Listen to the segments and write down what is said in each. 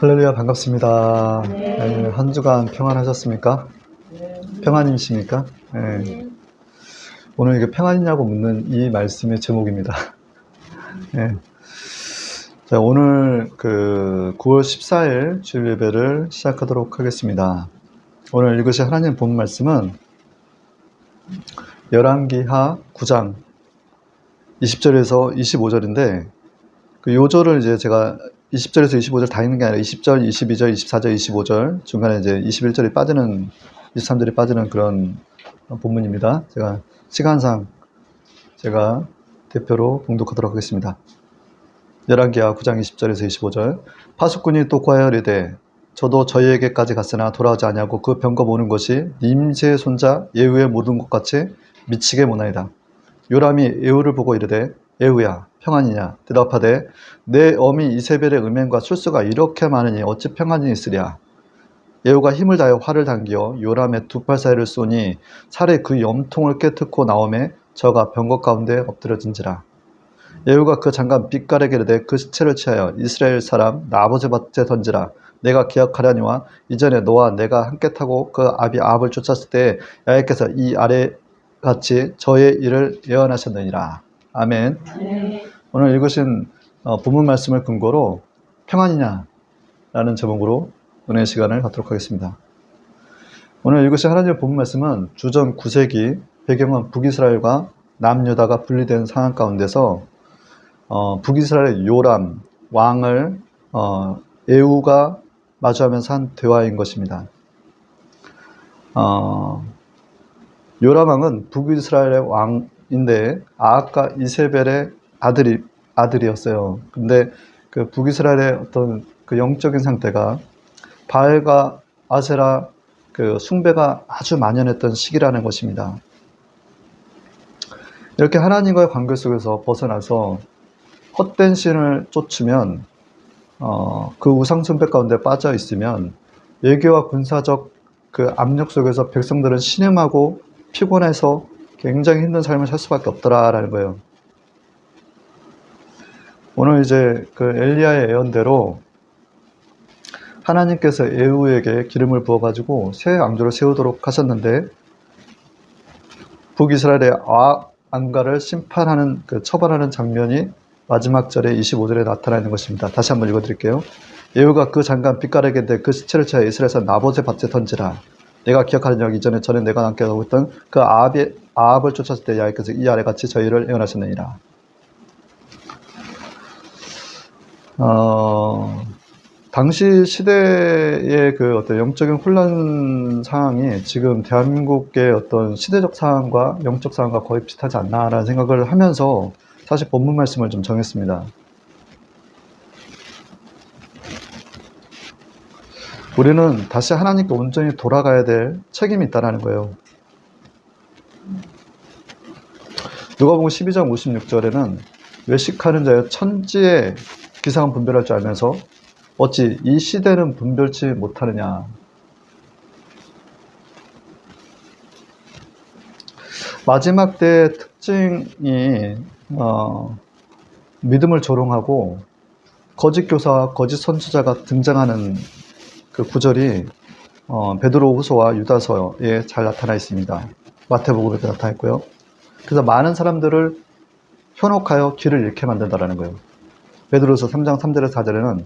할렐루야, 반갑습니다. 네. 한 주간 평안하셨습니까? 네. 평안이십니까? 네. 오늘 이게 평안이냐고 묻는 이 말씀의 제목입니다. 예. 자, 오늘 9월 14일 주일 예배를 시작하도록 하겠습니다. 오늘 읽으실 하나님 본 말씀은 열왕기하 9장 20절에서 25절인데 그 요절을 이제 제가 20절에서 25절 다 읽는 게 아니라 20절, 22절, 24절, 25절 중간에 이제 21절이 빠지는 23절이 빠지는 그런 본문입니다. 제가 시간상 제가 대표로 봉독하도록 하겠습니다. 열왕기하 9장 20절에서 25절. 파수꾼이 또 고하여 이르되 저도 저희에게까지 갔으나 돌아오지 아니하고 그 병거 모는 것이 님새의 손자 예후의 모든 것 같이 미치게 모나이다. 요람이 예후를 보고 이르되 예후야 평안이냐 대답하되 내 어미 이세벨의 음행과 술수가 이렇게 많으니 어찌 평안이 있으랴. 예후가 힘을 다하여 활을 당기어 요람의 두 팔 사이를 쏘니 살에 그 염통을 깨트고 나오매 저가 병거 가운데 엎드려진지라. 예후가 그 장관 빛깔에게 이르되 그 시체를 취하여 이스라엘 사람 나봇의 밭에 던지라. 내가 기억하려니와 이전에 너와 내가 함께 타고 그 아비 아합을 쫓았을 때 야훼께서 이 아래 같이 저의 일을 예언하셨느니라. 아멘. 네. 오늘 읽으신 본문 말씀을 근거로 평안이냐 라는 제목으로 은혜의 시간을 갖도록 하겠습니다. 오늘 읽으신 하나님의 본문 말씀은 주전 9세기 배경은 북이스라엘과 남유다가 분리된 상황 가운데서 북이스라엘의 요람 왕을 예후가 마주하면서 한 대화인 것입니다. 요람 왕은 북이스라엘의 왕인데 아합과 이세벨의 아들이었어요. 근데 그 북이스라엘의 어떤 그 영적인 상태가 바알과 아세라 그 숭배가 아주 만연했던 시기라는 것입니다. 이렇게 하나님과의 관계 속에서 벗어나서 헛된 신을 쫓으면 그 우상 숭배 가운데 빠져 있으면 외교와 군사적 그 압력 속에서 백성들은 신음하고 피곤해서 굉장히 힘든 삶을 살 수밖에 없더라라는 거예요. 오늘 이제 그 엘리야의 예언대로 하나님께서 예후에게 기름을 부어가지고 새 왕조를 세우도록 하셨는데 북이스라엘의 왕가를 심판하는 처벌하는 장면이 마지막 절에 25절에 나타나 있는 것입니다. 다시 한번 읽어드릴게요. 예후가 그 장관 빛깔에게 그 시체를 취하여 이스라엘에서 나봇의 밭에 던지라. 내가 기억하려니 이전에 전에 내가 함께 하고 있던 그 아합을 쫓았을 때 야훼께서 이 아래 같이 저희를 예언하셨느니라. 당시 시대의 그 어떤 영적인 혼란 상황이 지금 대한민국의 어떤 시대적 상황과 영적 상황과 거의 비슷하지 않나라는 생각을 하면서 사실 본문 말씀을 좀 정했습니다. 우리는 다시 하나님께 온전히 돌아가야 될 책임이 있다는 거예요. 누가복음 12장 56절에는 외식하는 자여 천지의 기상은 분별할 줄 알면서 어찌 이 시대는 분별치 못하느냐. 마지막 때의 특징이 믿음을 조롱하고 거짓 교사와 거짓 선지자가 등장하는 그 구절이 베드로후서와 유다서에 잘 나타나 있습니다. 마태복음에도 나타나 있고요. 그래서 많은 사람들을 현혹하여 길을 잃게 만든다라는 거예요. 베드로후서 3장 3절에서 4절에는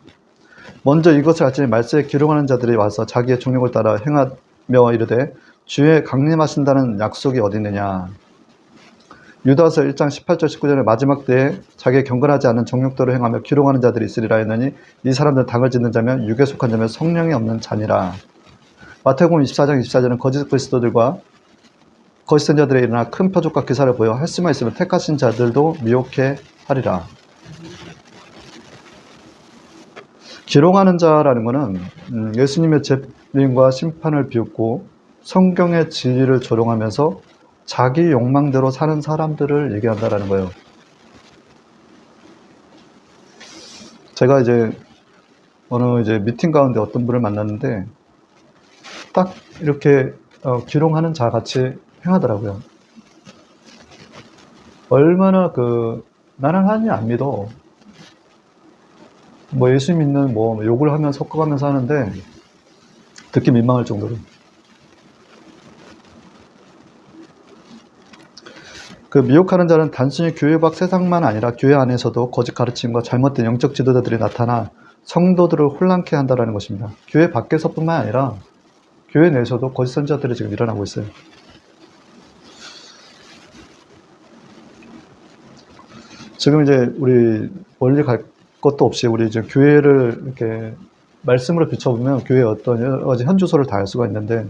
먼저 이것을 알지니 말세에 기롱하는 자들이 와서 자기의 종력을 따라 행하며 이르되 주의 강림하신다는 약속이 어디 있느냐. 유다서 1장 18절 19절에 마지막 때에 자기의 경건하지 않은 정욕대로 행하며 기롱하는 자들이 있으리라 했느니 이 사람들은 당을 짓는 자면 육에 속한 자면 성령이 없는 자니라. 마태복음 24장 24절은 거짓 그리스도들과 거짓 선자들의 일어나 큰 표적과 기사를 보여 할 수만 있으면 택하신 자들도 미혹해 하리라. 기롱하는 자라는 것은 예수님의 재림과 심판을 비웃고 성경의 진리를 조롱하면서 자기 욕망대로 사는 사람들을 얘기한다라는 거예요. 제가 어느 미팅 가운데 어떤 분을 만났는데 딱 이렇게 기롱하는 자 같이 행하더라고요. 얼마나 나는 하나님 안 믿어. 뭐 예수 믿는 뭐 욕을 하면 섞어가면서 하는데 듣기 민망할 정도로. 그 미혹하는 자는 단순히 교회 밖 세상만 아니라 교회 안에서도 거짓 가르침과 잘못된 영적 지도자들이 나타나 성도들을 혼란케 한다는 것입니다. 교회 밖에서뿐만 아니라 교회 내에서도 거짓 선지자들이 지금 일어나고 있어요. 지금 이제 우리 멀리 갈 것도 없이 우리 이제 교회를 이렇게 말씀으로 비춰보면 교회의 어떤 여러 가지 현주소를 다 알 수가 있는데,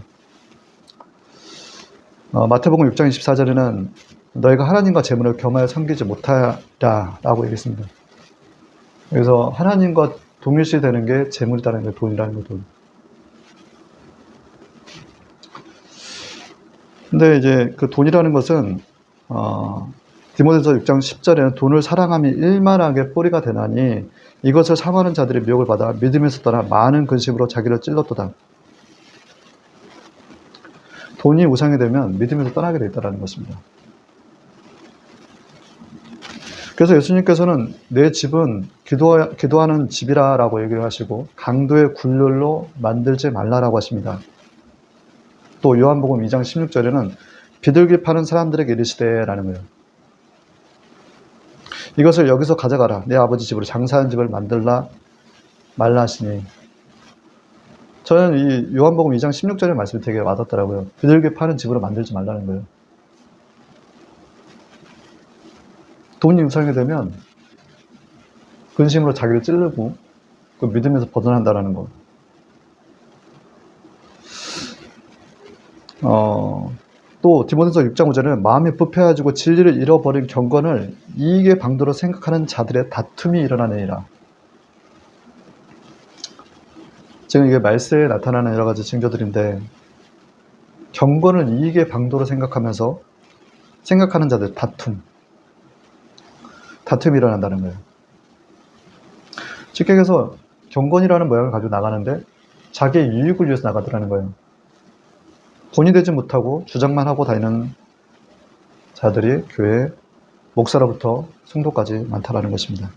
마태복음 6장 24절에는 너희가 하나님과 재물을 겸하여 섬기지 못하라 라고 얘기했습니다. 그래서 하나님과 동일시 되는 게 재물이라는 게 돈이라는 거, 돈. 근데 이제 그 돈이라는 것은 디모데서 6장 10절에는 돈을 사랑함이 일만하게 뿌리가 되나니 이것을 사모하는 자들이 미혹을 받아 믿음에서 떠나 많은 근심으로 자기를 찔렀도다. 돈이 우상이 되면 믿음에서 떠나게 돼 있다는 것입니다. 그래서 예수님께서는 내 집은 기도하는 집이라고 얘기를 하시고 강도의 굴렬로 만들지 말라라고 하십니다. 또 요한복음 2장 16절에는 비둘기 파는 사람들에게 이르시되라는 거예요. 이것을 여기서 가져가라. 내 아버지 집으로 장사하는 집을 만들라 말라 하시니. 저는 이 요한복음 2장 16절의 말씀이 되게 와닿더라고요. 비둘기 파는 집으로 만들지 말라는 거예요. 돈이 우상이 되면 근심으로 자기를 찌르고 그 믿음에서 벗어난다는 것. 또 디모데서 6장 5절에는 마음이 부패해지고 진리를 잃어버린 경건을 이익의 방도로 생각하는 자들의 다툼이 일어나느니라. 지금 이게 말세에 나타나는 여러 가지 징조들인데, 경건을 이익의 방도로 생각하면서 생각하는 자들 다툼이 일어난다는 거예요. 쉽게 얘기해서 경건이라는 모양을 가지고 나가는데 자기의 유익을 위해서 나가더라는 거예요. 본이 되지 못하고 주장만 하고 다니는 자들이 교회 목사로부터 성도까지 많다라는 것입니다.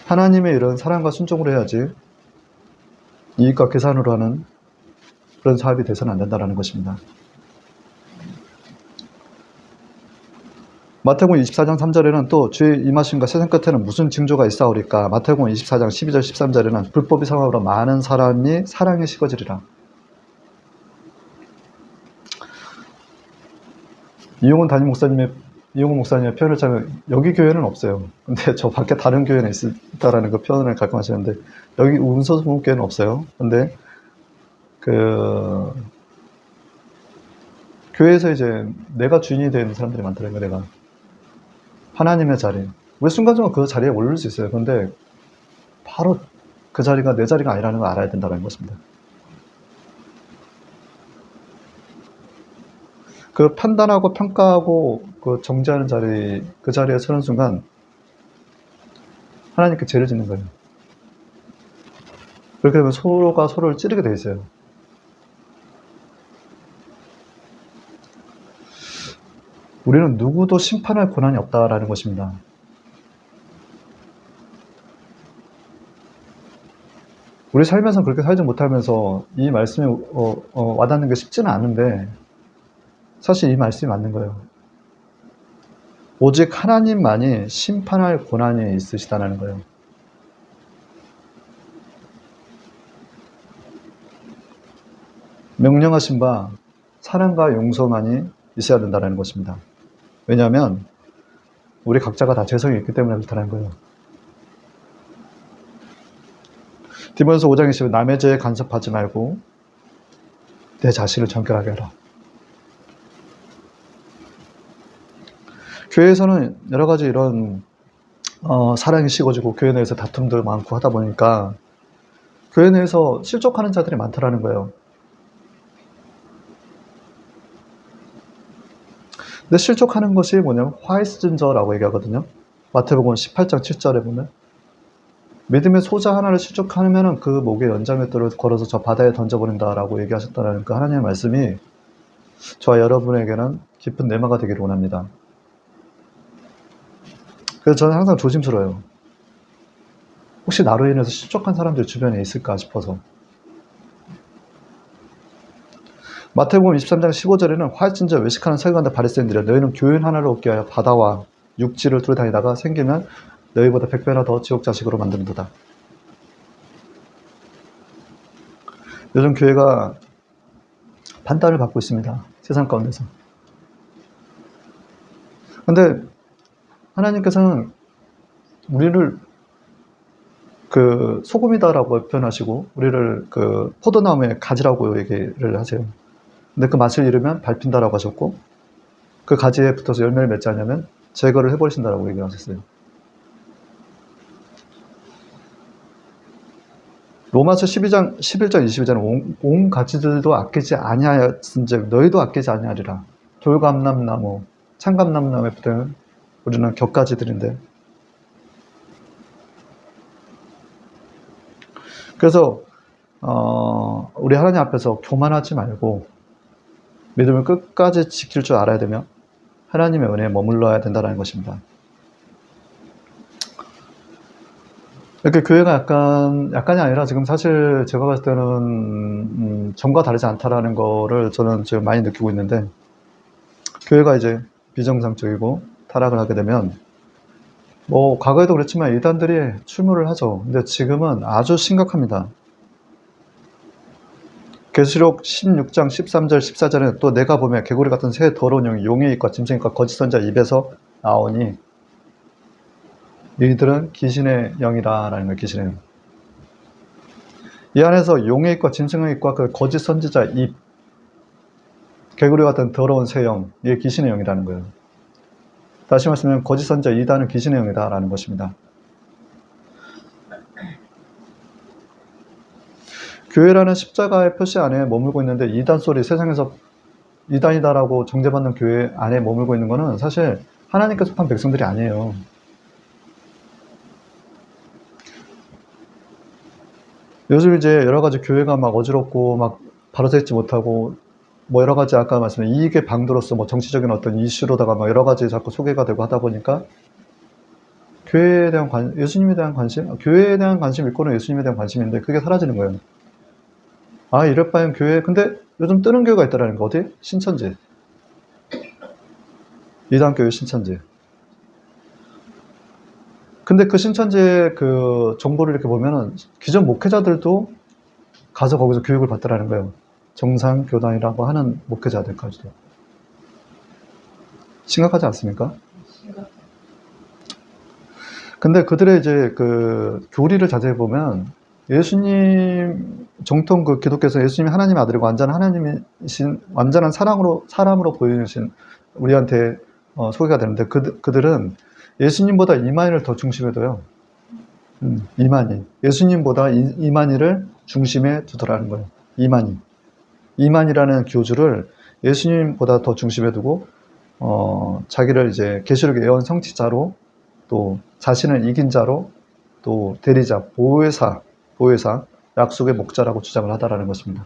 하나님의 일은 사랑과 순종으로 해야지 이익과 계산으로 하는 그런 사업이 돼서는 안 된다는 것입니다. 마태복음 24장 3절에는 또 주의 임하심과 세상 끝에는 무슨 징조가 있사오리까. 마태복음 24장 12절 13절에는 불법이 상함으로 많은 사람이 사랑에 식어지리라. 이용훈 목사님의 표현을 찾으면 여기 교회는 없어요. 근데 저 밖에 다른 교회는 있다라는 그 표현을 가끔 하시는데, 여기 운소문교회는 없어요. 근데 그 교회에서 이제 내가 주인이 되는 사람들이 많더라고요. 내가 하나님의 자리, 우리 순간적으로 그 자리에 오를 수 있어요. 그런데 바로 그 자리가 내 자리가 아니라는 걸 알아야 된다는 것입니다. 그 판단하고 평가하고 그 정죄하는 자리, 그 자리에 서는 순간 하나님께 죄를 짓는 거예요. 그렇게 되면 서로가 서로를 찌르게 돼 있어요. 우리는 누구도 심판할 권한이 없다라는 것입니다. 우리 살면서 그렇게 살지 못하면서 이 말씀이 와닿는 게 쉽지는 않은데, 사실 이 말씀이 맞는 거예요. 오직 하나님만이 심판할 권한이 있으시다는 거예요. 명령하신 바 사랑과 용서만이 있어야 된다는 것입니다. 왜냐하면 우리 각자가 다 죄성이 있기 때문에 그렇다는 거예요. 디모데서 5장 20절 남의 죄에 간섭하지 말고 내 자신을 정결하게 하라. 교회에서는 여러 가지 이런 사랑이 식어지고 교회 내에서 다툼도 많고 하다 보니까 교회 내에서 실족하는 자들이 많다라는 거예요. 근데 실족하는 것이 뭐냐면 화이스진저라고 얘기하거든요. 마태복음 18장 7절에 보면 믿음의 소자 하나를 실족하면 그 목에 연장맷돌을 걸어서 저 바다에 던져버린다라고 얘기하셨다는 그 하나님의 말씀이 저와 여러분에게는 깊은 내마가 되기를 원합니다. 그래서 저는 항상 조심스러워요. 혹시 나로 인해서 실족한 사람들이 주변에 있을까 싶어서. 마태복음 23장 15절에는 화이트인자 외식하는 서기관들 바리새인들이여 너희는 교인 하나를 얻기 위하여 바다와 육지를 돌아다니다가 생기면 너희보다 100배나 더 지옥 자식으로 만드는도다. 요즘 교회가 판단을 받고 있습니다. 세상 가운데서. 근데 하나님께서는 우리를 그 소금이다라고 표현하시고 우리를 그 포도나무의 가지라고 얘기를 하세요. 근데 그 맛을 잃으면 밟힌다라고 하셨고 그 가지에 붙어서 열매를 맺지 않으면 제거를 해버리신다라고 얘기하셨어요. 로마서 12장 11절 22절은 온 가지들도 아끼지 아니하였은즉 너희도 아끼지 아니하리라. 돌감람나무, 참감람나무에 붙은 우리는 격가지들인데 그래서 우리 하나님 앞에서 교만하지 말고 믿음을 끝까지 지킬 줄 알아야 되며 하나님의 은혜에 머물러야 된다는 것입니다. 이렇게 교회가 약간이 아니라 지금 사실 제가 봤을 때는 전과 다르지 않다라는 거를 저는 지금 많이 느끼고 있는데 교회가 이제 비정상적이고 타락을 하게 되면 뭐 과거에도 그랬지만 이단들이 출몰을 하죠. 근데 지금은 아주 심각합니다. 계시록 16장 13절 14절에는 또 내가 보면 개구리 같은 새 더러운 영이 용의 입과 짐승의 입과 거짓 선자 입에서 나오니 이들은 귀신의 영이다라는 거예요. 귀신의 영. 이 안에서 용의 입과 짐승의 입과 그 거짓 선지자 입, 개구리 같은 더러운 새 영, 이게 귀신의 영이라는 거예요. 다시 말씀하면 거짓 선지자 이단은 귀신의 영이다라는 것입니다. 교회라는 십자가의 표시 안에 머물고 있는데 이단 소리, 세상에서 이단이다라고 정죄받는 교회 안에 머물고 있는 것은 사실 하나님께 속한 백성들이 아니에요. 요즘 이제 여러 가지 교회가 막 어지럽고 막 바로 서 있지 못하고 뭐 여러 가지 아까 말씀드린 이익의 방도로서 뭐 정치적인 어떤 이슈로다가 막 여러 가지 자꾸 소개가 되고 하다 보니까 교회에 대한 예수님에 대한 관심, 교회에 대한 관심 있고는 예수님에 대한 관심인데 그게 사라지는 거예요. 아, 이럴 바엔 교회, 근데 요즘 뜨는 교회가 있다라는 거, 어디? 신천지. 이단교회 신천지. 근데 그 신천지의 그 정보를 이렇게 보면은 기존 목회자들도 가서 거기서 교육을 받더라는 거예요. 정상교단이라고 하는 목회자들까지도. 심각하지 않습니까? 근데 그들의 이제 그 교리를 자세히 보면 예수님, 정통 그 기독교에서 예수님이 하나님의 아들이고 완전한 하나님이신, 완전한 사람으로 보이신 우리한테 소개가 되는데 그들은 예수님보다 이만희를 더 중심에 둬요. 이만희. 예수님보다 이만희를 중심에 두더라는 거예요. 이만희. 이만희라는 교주를 예수님보다 더 중심에 두고, 자기를 이제 계시록의 예언 성취자로 또 자신을 이긴 자로 또 대리자, 보혜사, 약속의 목자라고 주장을 하다라는 것입니다.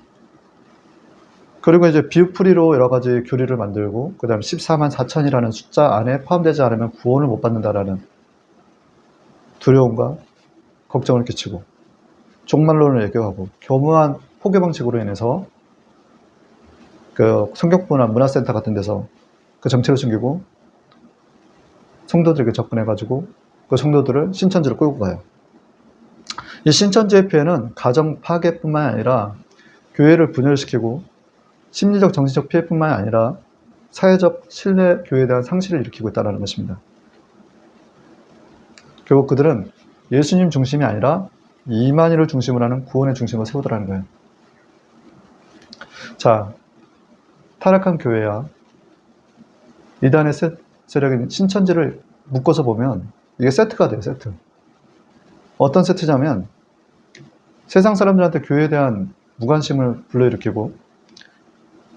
그리고 이제 비유풀이로 여러 가지 교리를 만들고, 그 다음 14만 4천이라는 숫자 안에 포함되지 않으면 구원을 못 받는다라는 두려움과 걱정을 끼치고, 종말론을 얘기하고, 교묘한 포교 방식으로 인해서 그 성격부나 문화센터 같은 데서 그 정체를 숨기고, 성도들에게 접근해가지고, 그 성도들을 신천지로 끌고 가요. 이 신천지의 피해는 가정 파괴뿐만 아니라 교회를 분열시키고 심리적 정신적 피해뿐만 아니라 사회적 신뢰 교회에 대한 상실을 일으키고 있다는 것입니다. 결국 그들은 예수님 중심이 아니라 이만희를 중심으로 하는 구원의 중심을 세우더라는 거예요. 자, 타락한 교회와 이단의 세력인 신천지를 묶어서 보면 이게 세트가 돼요. 세트. 어떤 세트냐면 세상 사람들한테 교회에 대한 무관심을 불러일으키고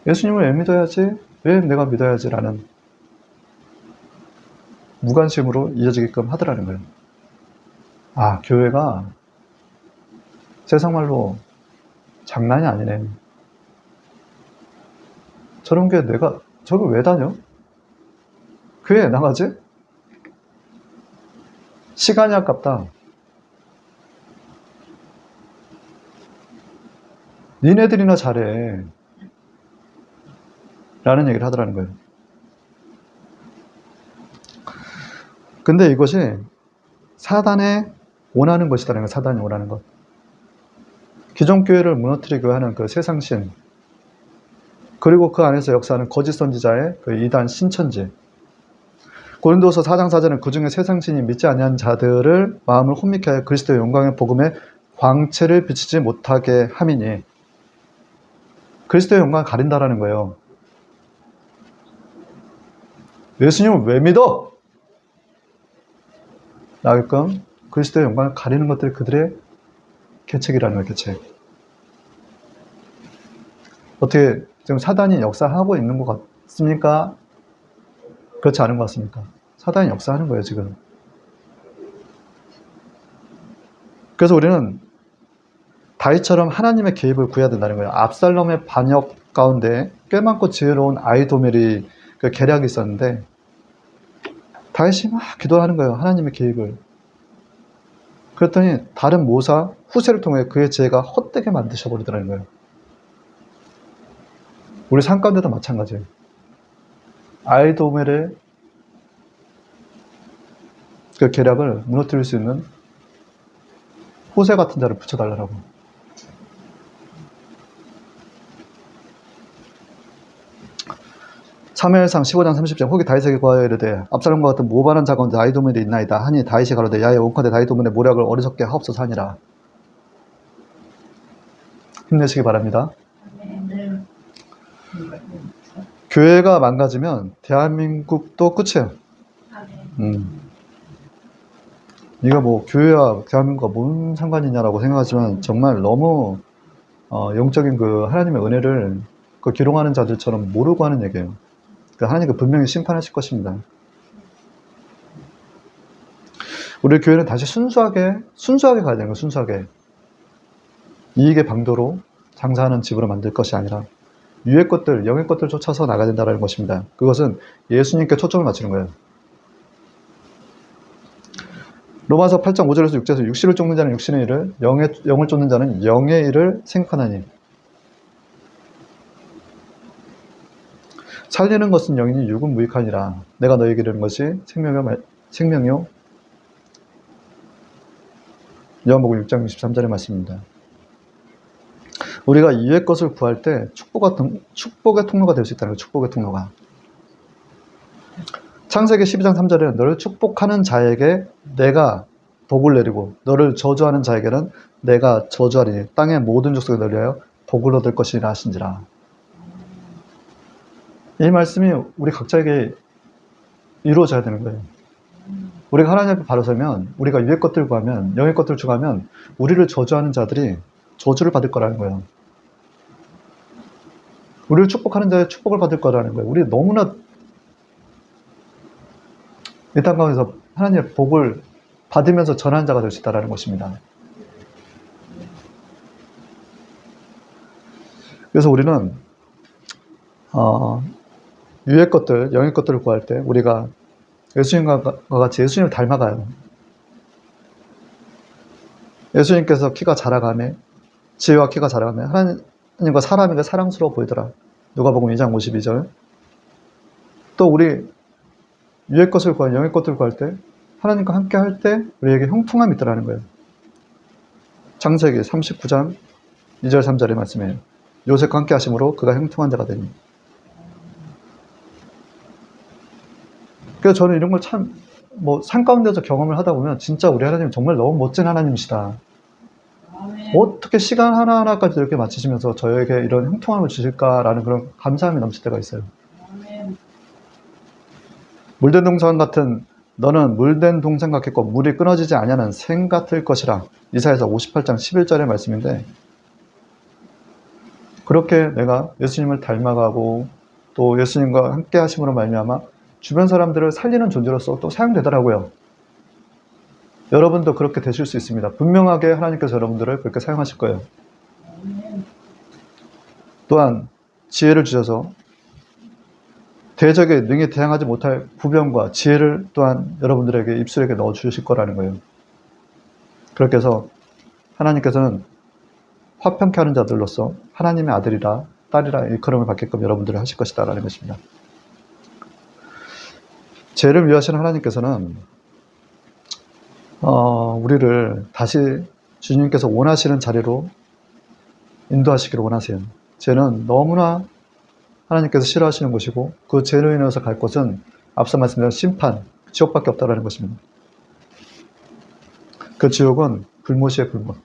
예수님을 왜 믿어야지? 왜 내가 믿어야지? 라는 무관심으로 이어지게끔 하더라는 거예요. 아, 교회가 세상 말로 장난이 아니네. 저런 게 내가 저걸 왜 다녀? 교회에 나가지? 시간이 아깝다. 니네들이나 잘해. 라는 얘기를 하더라는 거예요. 근데 이것이 사단의 원하는 것이다라는 거예요. 사단이 원하는 것. 기존 교회를 무너뜨리고 하는 그 세상신, 그리고 그 안에서 역사하는 거짓 선지자의 그 이단 신천지. 고린도서 4장 4절은 그 중에 세상신이 믿지 아니한 자들을 마음을 혼미케 하여 그리스도의 영광의 복음에 광채를 비치지 못하게 함이니, 그리스도의 영광을 가린다라는 거예요. 예수님을 왜 믿어? 라게끔 그리스도의 영광을 가리는 것들이 그들의 계책이라는 거예요. 계책. 어떻게 지금 사단이 역사하고 있는 것 같습니까? 그렇지 않은 것 같습니까? 사단이 역사하는 거예요, 지금. 그래서 우리는 다윗처럼 하나님의 개입을 구해야 된다는 거예요. 압살롬의 반역 가운데 꽤 많고 지혜로운 아히도멜이 그 계략이 있었는데, 다윗이 막 기도하는 거예요. 하나님의 개입을. 그랬더니 다른 모사 후세를 통해 그의 지혜가 헛되게 만드셔버리더라는 거예요. 우리 삶 가운데도 마찬가지예요. 아히도멜의 그 계략을 무너뜨릴 수 있는 후세 같은 자를 붙여달라고. 사무엘상 15장 30절 혹이 다윗에게 고하여 이르되 압살롬과 같은 모반한 자 가운데 아히도멜이 있나이다 하니 다윗이 가로되 야의 원컨대 다윗도멜의 모략을 어리석게 하옵소서 하니라. 힘내시기 바랍니다. 교회가 망가지면 대한민국도 끝이에요. 이거 뭐 교회와 대한민국과 뭔 상관이냐라고 생각하지만 정말 너무 영적인 그 하나님의 은혜를 그 기롱하는 자들처럼 모르고 하는 얘기예요. 하나님께 분명히 심판하실 것입니다. 우리 교회는 다시 순수하게 가야 되는 거예요. 순수하게. 이익의 방도로 장사하는 집으로 만들 것이 아니라 유의 것들, 영의 것들 쫓아서 나가야 된다는 것입니다. 그것은 예수님께 초점을 맞추는 거예요. 로마서 8장 5절에서 6절에서 육신을 쫓는 자는 육신의 일을, 영을 쫓는 자는 영의 일을 생각하나니 살리는 것은 영이니 육은 무익하니라. 내가 너에게 이르는 것이 생명이요. 요한복음 6장 63절의 말씀입니다. 우리가 이의 것을 구할 때 축복의 통로가 될 수 있다는 거예요. 축복의 통로가. 창세기 12장 3절에는 너를 축복하는 자에게 내가 복을 내리고 너를 저주하는 자에게는 내가 저주하리니 땅의 모든 족속에 너를 위하여 복을 얻을 것이라 하신지라. 이 말씀이 우리 각자에게 이루어져야 되는 거예요. 우리가 하나님 앞에 바로 서면, 우리가 위의 것들을 구하면, 영의 것들을 주가면 우리를 저주하는 자들이 저주를 받을 거라는 거예요. 우리를 축복하는 자의 축복을 받을 거라는 거예요. 우리 너무나 이 땅 가운데서 하나님의 복을 받으면서 전하는 자가 될 수 있다는 것입니다. 그래서 우리는 위의 것들, 영의 것들을 구할 때 우리가 예수님과 같이 예수님을 닮아가요. 예수님께서 키가 자라가며 지혜와 키가 자라가며 하나님과 사람에게 사랑스러워 보이더라. 누가복음 2장 52절. 또 우리 위의 것을 구할, 영의 것들을 구할 때 하나님과 함께 할 때 우리에게 형통함이 있더라는 거예요. 창세기 39장 2절 3절의 말씀이에요. 요셉과 함께 하심으로 그가 형통한 자가 되니. 그래서 저는 이런 걸 참, 산 가운데서 경험을 하다 보면 진짜 우리 하나님 정말 너무 멋진 하나님이시다. 어떻게 시간 하나하나까지 이렇게 맞추시면서 저에게 이런 형통함을 주실까라는 그런 감사함이 넘칠 때가 있어요. 물된 동상 같은 너는 물된 동상 같겠고 물이 끊어지지 아니하는 샘 같을 것이라. 이사야서 58장 11절의 말씀인데, 그렇게 내가 예수님을 닮아가고 또 예수님과 함께 하심으로 말미암아 주변 사람들을 살리는 존재로서 또 사용되더라고요. 여러분도 그렇게 되실 수 있습니다. 분명하게 하나님께서 여러분들을 그렇게 사용하실 거예요. 또한 지혜를 주셔서 대적에 능히 대항하지 못할 부병과 지혜를 또한 여러분들에게 입술에게 넣어주실 거라는 거예요. 그렇게 해서 하나님께서는 화평케 하는 자들로서 하나님의 아들이라 딸이라 일컬음을 받게끔 여러분들을 하실 것이다 라는 것입니다. 죄를 위하시는 하나님께서는 우리를 다시 주님께서 원하시는 자리로 인도하시기를 원하세요. 죄는 너무나 하나님께서 싫어하시는 것이고 그 죄로 인해서 갈 곳은 앞서 말씀드린 심판, 지옥밖에 없다라는 것입니다. 그 지옥은 불못이에요, 불못.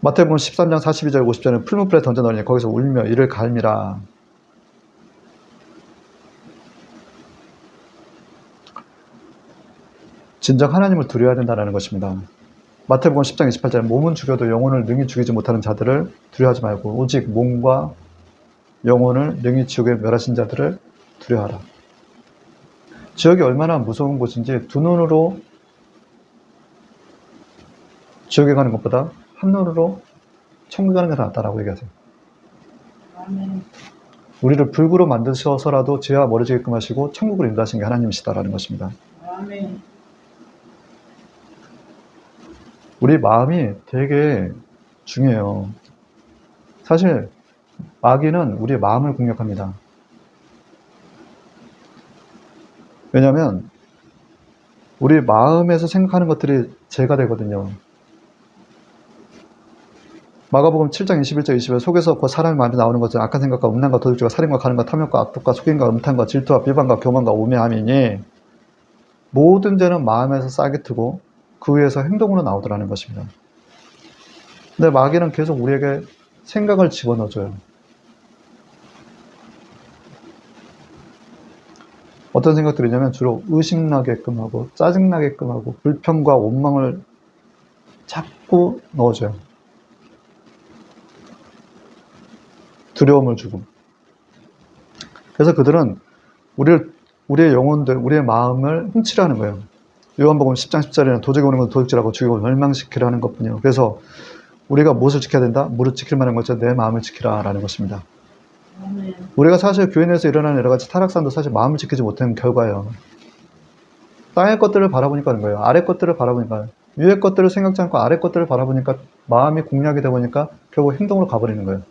마태복음 13장 42절 50절에 풀무불에 던져넣으니 거기서 울며 이를 갈미라. 진정 하나님을 두려워야 된다는 것입니다. 마태복음 10장 28절에 몸은 죽여도 영혼을 능히 죽이지 못하는 자들을 두려워하지 말고 오직 몸과 영혼을 능히 지옥에 멸하신 자들을 두려워하라. 지옥이 얼마나 무서운 곳인지 두 눈으로 지옥에 가는 것보다 한 눈으로 천국에 가는 게 더 낫다라고 얘기하세요. 아멘. 우리를 불구로 만드셔서라도 죄와 멀어지게끔 하시고 천국으로 인도하신 게 하나님이시다라는 것입니다. 아멘. 우리 마음이 되게 중요해요. 사실 마귀는 우리의 마음을 공격합니다. 왜냐하면 우리 마음에서 생각하는 것들이 죄가 되거든요. 마가복음 7장 21절 20절 속에서 그 사람의 마음에 나오는 것은 악한 생각과 음란과 도둑질과 살인과 간음과 탐욕과 악독과 속임과 음탕과 질투와 비방과 교만과 우매함이니 모든 죄는 마음에서 싹이 트고 그 위에서 행동으로 나오더라는 것입니다. 근데 마귀는 계속 우리에게 생각을 집어넣어줘요. 어떤 생각들이냐면 주로 의심나게끔 하고 짜증나게끔 하고 불평과 원망을 자꾸 넣어줘요. 두려움을 주고. 그래서 그들은 우리의 영혼들, 우리의 마음을 훔치려 하는 거예요. 요한복음 10장 10절에는 도적이 오는 건 도둑질하고 죽이고 멸망시키려 하는 것뿐이에요. 그래서 우리가 무엇을 지켜야 된다? 무릇 지킬 만한 것은 내 마음을 지키라 라는 것입니다. 아멘. 우리가 사실 교회 내에서 일어나는 여러 가지 타락상도 사실 마음을 지키지 못한 결과예요. 땅의 것들을 바라보니까 하는 거예요. 아래 것들을 바라보니까. 위의 것들을 생각지 않고 아래 것들을 바라보니까 마음이 공략이 되다 보니까 결국 행동으로 가버리는 거예요.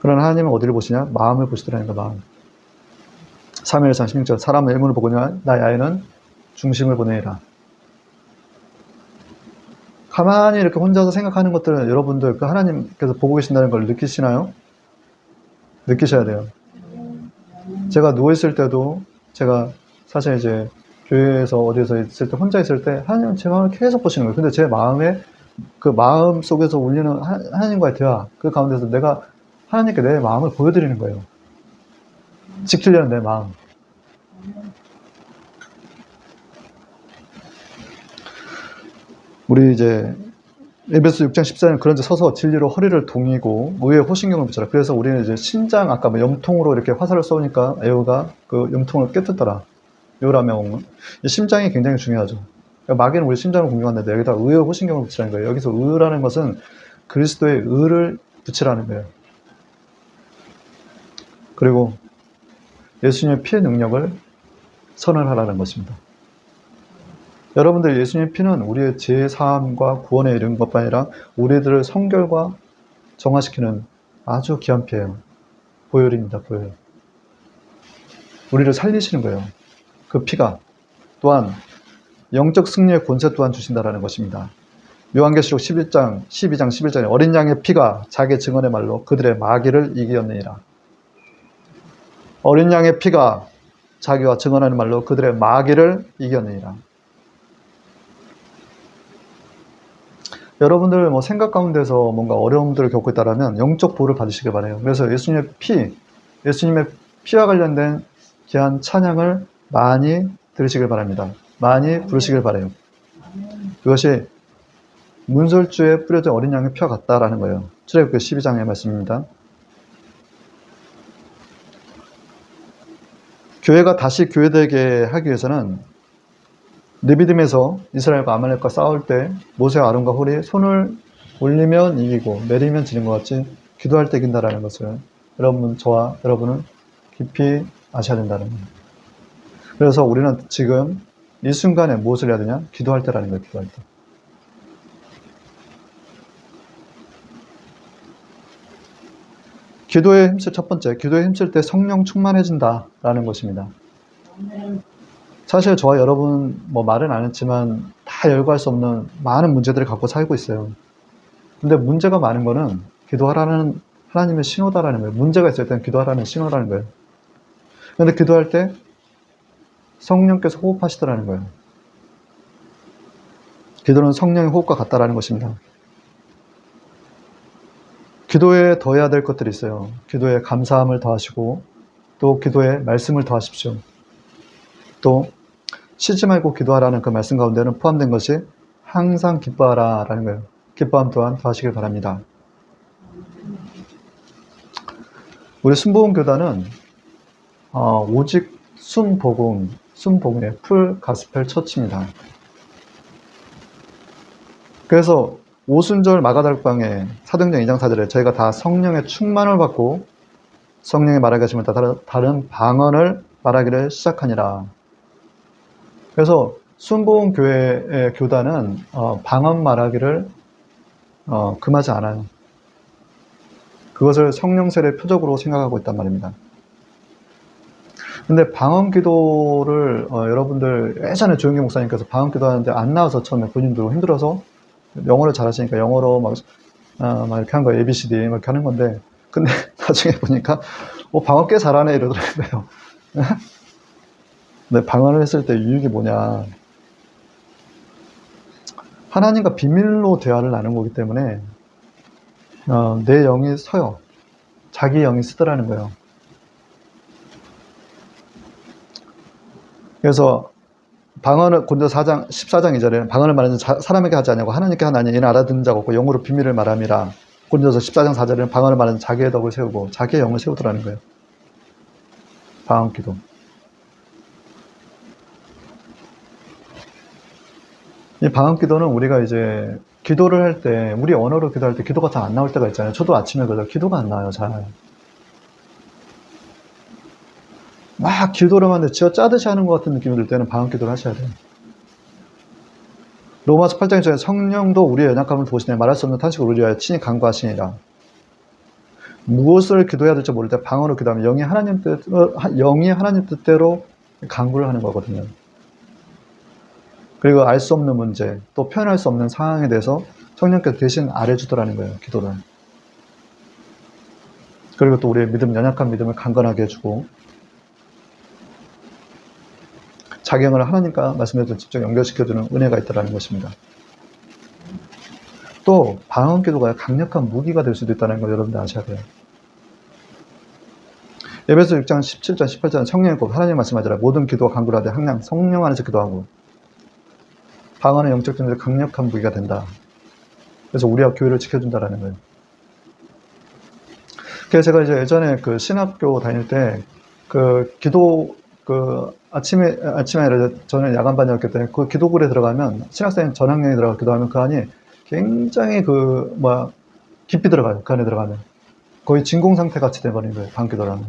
그러나 하나님은 어디를 보시냐? 마음을 보시더라는 거예요. 마음. 사무엘상 16절 사람의 일문을 보거니와 나의 아이는 중심을 보내리라. 가만히 이렇게 혼자서 생각하는 것들은 여러분들 그 하나님께서 보고 계신다는 걸 느끼시나요? 느끼셔야 돼요. 제가 누워있을 때도 제가 사실 이제 교회에서 어디에서 있을 때 혼자 있을 때 하나님은 제 마음을 계속 보시는 거예요. 근데 제 마음에 그 마음 속에서 울리는 하나님과의 대화 그 가운데서 내가 하나님께 내 마음을 보여드리는 거예요. 지키려는 내 마음. 우리 이제 에베소 6장 14절은 그런데 서서 진리로 허리를 동이고 의에 호신경을 붙여라. 그래서 우리는 이제 신장 아까 뭐 염통으로 이렇게 화살을 쏘니까 에어가 그 염통을 깨뜨더라. 요라명은 심장이 굉장히 중요하죠. 그러니까 마귀는 우리 심장을 공격하는데 여기다 의에 호신경을 붙이라는 거예요. 여기서 의라는 것은 그리스도의 의를 붙이라는 거예요. 그리고 예수님의 피의 능력을 선언하라는 것입니다. 여러분들 예수님의 피는 우리의 죄 사함과 구원에 이르는 것뿐 아니라 우리들을 성결과 정화시키는 아주 귀한 피예요. 보혈입니다. 보혈. 우리를 살리시는 거예요. 그 피가 또한 영적 승리의 권세 또한 주신다라는 것입니다. 요한계시록 12장 11절에 어린 양의 피가 자기 증언의 말로 그들의 마귀를 이기었느니라. 어린 양의 피가 자기와 증언하는 말로 그들의 마귀를 이겼느니라. 여러분들 뭐 생각 가운데서 뭔가 어려움들을 겪고 있다면 영적 보호를 받으시길 바라요. 그래서 예수님의 피와 관련된 귀한 찬양을 많이 들으시길 바랍니다. 많이 부르시길 바라요. 그것이 문설주에 뿌려진 어린 양의 피와 같다라는 거예요. 출애굽기 12장의 말씀입니다. 교회가 다시 교회되게 하기 위해서는 느비딤에서 이스라엘과 아말렉과 싸울 때 모세와 아론과 홀이 손을 올리면 이기고 내리면 지는 것 같이 기도할 때 이긴다라는 것을 저와 여러분은 깊이 아셔야 된다는 거예요. 그래서 우리는 지금 이 순간에 무엇을 해야 되냐? 기도할 때라는 거예요. 기도할 때. 기도에 힘쓸 첫 번째, 기도에 힘쓸 때 성령 충만해진다라는 것입니다. 아멘. 사실 저와 여러분 뭐 말은 안 했지만 다 열거할 수 없는 많은 문제들을 갖고 살고 있어요. 근데 문제가 많은 거는 기도하라는 하나님의 신호다라는 거예요. 문제가 있을 때는 기도하라는 신호라는 거예요. 근데 기도할 때 성령께서 호흡하시더라는 거예요. 기도는 성령의 호흡과 같다라는 것입니다. 기도에 더해야 될 것들이 있어요. 기도에 감사함을 더하시고 또 기도에 말씀을 더하십시오. 또 쉬지 말고 기도하라는 그 말씀 가운데는 포함된 것이 항상 기뻐하라 라는 거예요. 기뻐함 또한 더하시길 바랍니다. 우리 순복음교단은 오직 순복음의 풀 가스펠 처치입니다. 그래서 오순절 마가다락방에 사도행전 2장 4절에 저희가 다 성령의 충만을 받고 성령의 말하게 하심을 따라 다른 방언을 말하기를 시작하니라. 그래서 순복음교회의 교단은 방언 말하기를 금하지 않아요. 그것을 성령세례 표적으로 생각하고 있단 말입니다. 근데 방언 기도를 여러분들 예전에 조영기 목사님께서 방언 기도하는데 안 나와서 처음에 본인도 힘들어서 영어를 잘하시니까 영어로 막 이렇게 한 거예요. ABCD 막 이렇게 하는 건데 근데 나중에 보니까 방언 꽤 잘하네 이러더라고요. 근데 방언을 했을 때 유익이 뭐냐, 하나님과 비밀로 대화를 나눈 거기 때문에 내 영이 서요. 자기 영이 쓰더라는 거예요. 그래서 방언을 고린도서 4장 14장 2절에 방언을 말하는 사람에게 하지 않냐고 하나님께 하나니 이는 알아듣는 자가 없고 영으로 비밀을 말함이라. 고린도서 14장 4절에는 방언을 말하는 자기의 덕을 세우고 자기의 영을 세우더라는 거예요. 방언 기도. 이 방언 기도는 우리가 이제 기도를 할 때, 우리 언어로 기도할 때 기도가 잘 안 나올 때가 있잖아요. 저도 아침에 그래서 기도가 안 나와요, 잘. 막 기도를 하는데 쥐어 짜듯이 하는 것 같은 느낌이 들 때는 방언 기도를 하셔야 돼요. 로마서 8장에 전에 성령도 우리의 연약함을 도우시네 말할 수 없는 탄식을 우리 위하여 친히 간구하시니라. 무엇을 기도해야 될지 모를 때 방언으로 기도하면 영이 하나님 뜻대로 간구를 하는 거거든요. 그리고 알 수 없는 문제, 또 표현할 수 없는 상황에 대해서 성령께서 대신 알려주더라는 거예요, 기도를. 그리고 또 우리의 연약한 믿음을 강건하게 해주고, 자기 영을 하나님과 말씀에도 직접 연결시켜주는 은혜가 있다는 것입니다. 또 방언 기도가 강력한 무기가 될 수도 있다는 걸 여러분들 아셔야 돼요. 에베소 6장 17절 18절은 성령의 곧 하나님 말씀하시라 모든 기도와 간구를 하되 항상 성령 안에서 기도하고. 방언은 영적 전쟁에 강력한 무기가 된다. 그래서 우리와 교회를 지켜준다라는 거예요. 그래서 제가 이제 예전에 그 신학교 다닐 때 아침에 아니라 저는 야간반이었기 때문에 그 기도굴에 들어가면 신학생 전학년이 들어가 기도하면 그 안이 굉장히 깊이 들어가요. 그 안에 들어가면 거의 진공 상태 같이 돼버린 거예요. 방기도라는.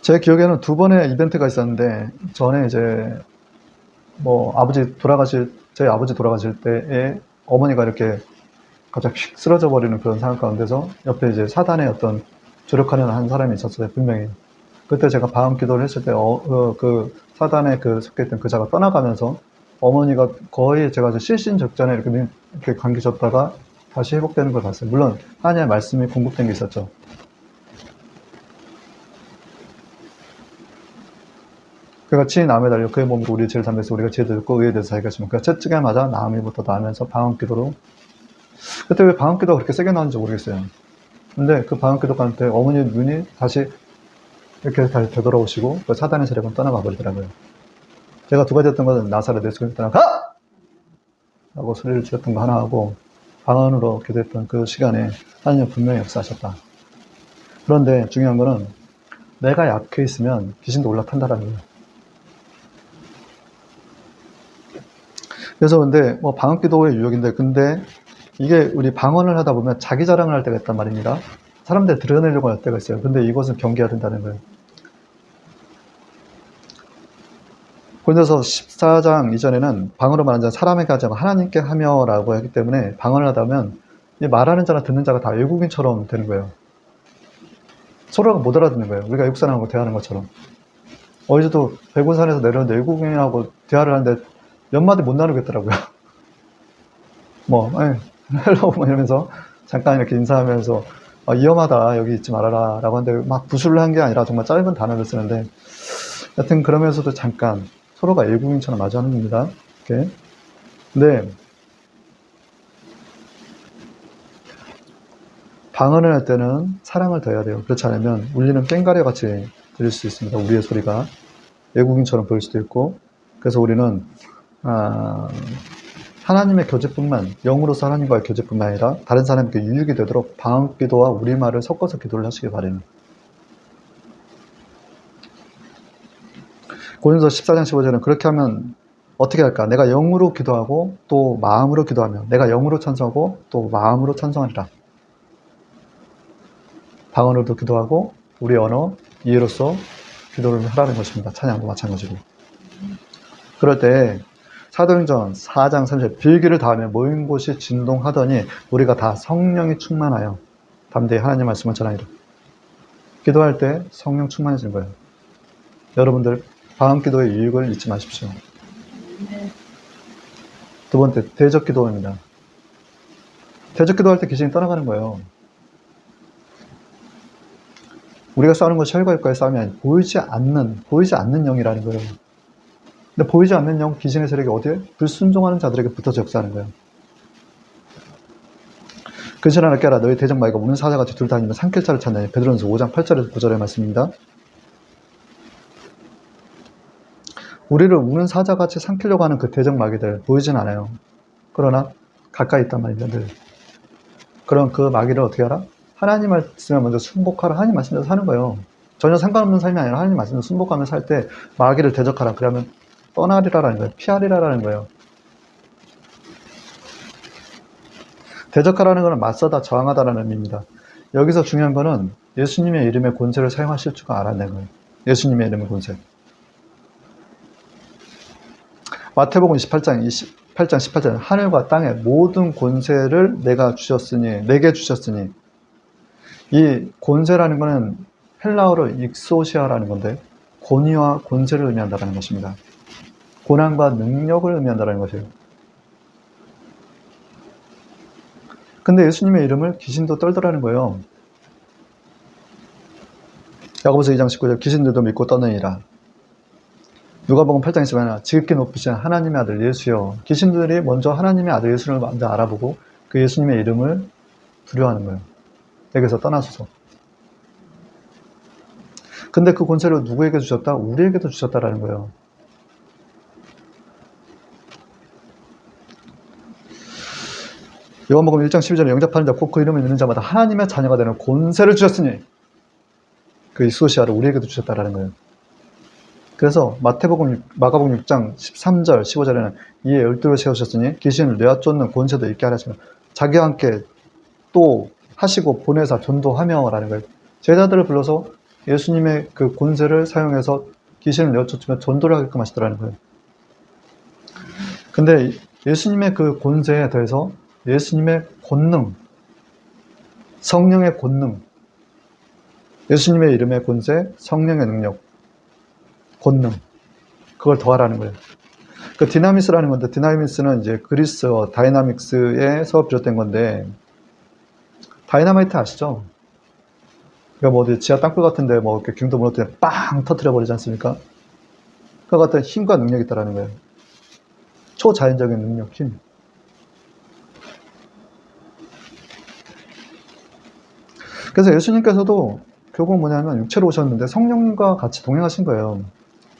제 기억에는 2번의 이벤트가 있었는데 전에 이제 저희 아버지 돌아가실 때에 어머니가 이렇게 갑자기 휙 쓰러져 버리는 그런 상황 가운데서 옆에 이제 사단의 어떤 조력하는 한 사람이 있었어요, 분명히. 그때 제가 방언 기도를 했을 때, 그 사단에 속해 있던 그 자가 떠나가면서 어머니가 거의 제가 실신적전에 이렇게 감기셨다가 다시 회복되는 걸 봤어요. 물론, 하나님의 말씀이 공급된 게 있었죠. 그가 친히 나음에 달려 그의 몸으로 우리의 죄를 담배서 우리가 죄를 듣고 의에 대해서 자기가 했으면 그가 채찍에맞아 나음이부터 나으면서 방언 기도로. 그때 왜 방언 기도가 그렇게 세게 나왔는지 모르겠어요. 근데 그 방언 기도 가는데 어머니 눈이 다시 이렇게 다시 되돌아오시고 그 사단의 세력은 떠나가 버리더라고요. 제가 2가지 했던 것은 나사렛 예수님 떠나가! 라고 소리를 질렀던 거 하나 하고 방언으로 기도했던 그 시간에 하나님은 분명히 역사하셨다. 그런데 중요한 거는 내가 약해 있으면 귀신도 올라탄다라는 거예요. 그래서 근데 방언 기도의 유혹인데 근데 이게 우리 방언을 하다 보면 자기 자랑을 할 때가 있단 말입니다. 사람들 드러내려고 할 때가 있어요. 근데 이것은 경계해야 된다는 거예요. 고린도서 14장 이전에는 방언으로 말하는 자는 사람에게 하지 않고 하나님께 하며라고 했기 때문에 방언을 하다 보면 이 말하는 자나 듣는 자가 다 외국인처럼 되는 거예요. 서로가 못 알아듣는 거예요. 우리가 외국 사람하고 대하는 것처럼. 어제도 백운산에서 내려오는데 외국인하고 대화를 하는데 몇 마디 못 나누겠더라고요. 뭐, 헬로 뭐 이러면서 잠깐 이렇게 인사하면서 위험하다, 여기 있지 말아라 라고 하는데 막 부술을 한 게 아니라 정말 짧은 단어를 쓰는데 여튼 그러면서도 잠깐 서로가 외국인처럼 마주하는 겁니다. 이렇게. 근데 방언을 할 때는 사랑을 더해야 돼요. 그렇지 않으면 울리는 꽹과리 같이 들릴 수 있습니다. 우리의 소리가 외국인처럼 보일 수도 있고. 그래서 우리는 하나님의 교제뿐만, 영으로서 하나님과의 교제뿐만 아니라 다른 사람에게 유익이 되도록 방언 기도와 우리말을 섞어서 기도를 하시길 바라요. 고린도서 14장 15절은 그렇게 하면 어떻게 할까? 내가 영으로 기도하고 또 마음으로 기도하며 내가 영으로 찬송하고 또 마음으로 찬송하리라. 방언으로도 기도하고 우리 언어, 이해로서 기도를 하라는 것입니다. 찬양도 마찬가지고. 그럴 때 사도행전 4장 3절 빌기를 다하며 모인 곳이 진동하더니 우리가 다 성령이 충만하여 담대히 하나님 말씀을 전하리라. 기도할 때 성령 충만해지는 거예요. 여러분들 방언 기도의 유익을 잊지 마십시오. 두 번째, 대적 기도입니다. 대적 기도할 때 귀신이 떠나가는 거예요. 우리가 싸우는 것이 혈과 육과의 싸움이 아니라 보이지 않는 영이라는 거예요. 근데 보이지 않는 영, 귀신의 세력이 어디에? 불순종하는 자들에게 붙어서 역사하는 거예요. 근실 하나 깨라. 너희 대적 마귀가 우는 사자같이 둘다니며 삼킬 자를 찾나니. 베드로전서 5장 8절에서 9절의 말씀입니다. 우리를 우는 사자같이 삼키려고 하는 그 대적 마귀들 보이진 않아요. 그러나 가까이 있단 말입니다. 늘. 그럼 그 마귀를 어떻게 하라? 하나님 말씀에 먼저 순복하라. 하나님 말씀대로 사는 거예요. 전혀 상관없는 삶이 아니라 하나님 말씀을 순복하며 살 때 마귀를 대적하라. 그러면 떠나리라라는 거예요. 피하리라라는 거예요. 대적하라는 것은 맞서다, 저항하다라는 의미입니다. 여기서 중요한 거는 예수님의 이름의 권세를 사용하실 줄 알아낸 거예요. 예수님의 이름의 권세. 마태복음 28장 18절 하늘과 땅의 모든 권세를 내게 주셨으니 이 권세라는 것은 헬라어로 익소시아라는 건데 권위와 권세를 의미한다는 것입니다. 고난과 능력을 의미한다는 것이에요. 근데 예수님의 이름을 귀신도 떨더라는 거예요. 야고보서 2장 19절 귀신들도 믿고 떠느니라. 누가복음 8장 21절 지극히 높으신 하나님의 아들 예수여. 귀신들이 먼저 하나님의 아들 예수를 먼저 알아보고 그 예수님의 이름을 두려워하는 거예요. 내게서 떠나소서. 근데 그 권세를 누구에게 주셨다? 우리에게도 주셨다라는 거예요. 요한복음 1장 12절에 영접하는 자 곧 그 이름을 믿는 자마다 하나님의 자녀가 되는 권세를 주셨으니 그 이소시아를 우리에게도 주셨다라는 거예요. 그래서 마가복음 6장 13절 15절에는 이에 12를 세우셨으니 귀신을 내어 쫓는 권세도 있게 하시며 자기와 함께 또 하시고 보내사 전도하며 라는 거예요. 제자들을 불러서 예수님의 그 권세를 사용해서 귀신을 내어 쫓으며 전도를 하게끔 하시더라는 거예요. 근데 예수님의 그 권세에 더해서 예수님의 권능, 성령의 권능, 예수님의 이름의 권세, 성령의 능력, 권능, 그걸 더하라는 거예요. 그 디나미스라는 건데, 디나미스는 이제 그리스어 다이나믹스에서 비롯된 건데, 다이너마이트 아시죠? 그러니까 뭐 어디 지하 땅굴 같은데 뭐 이렇게 기둥도 무너뜨려 빵 터뜨려 버리지 않습니까? 그 같은 힘과 능력이 있다라는 거예요. 초자연적인 능력, 힘. 그래서 예수님께서도 결국 뭐냐면 육체로 오셨는데 성령과 같이 동행하신 거예요.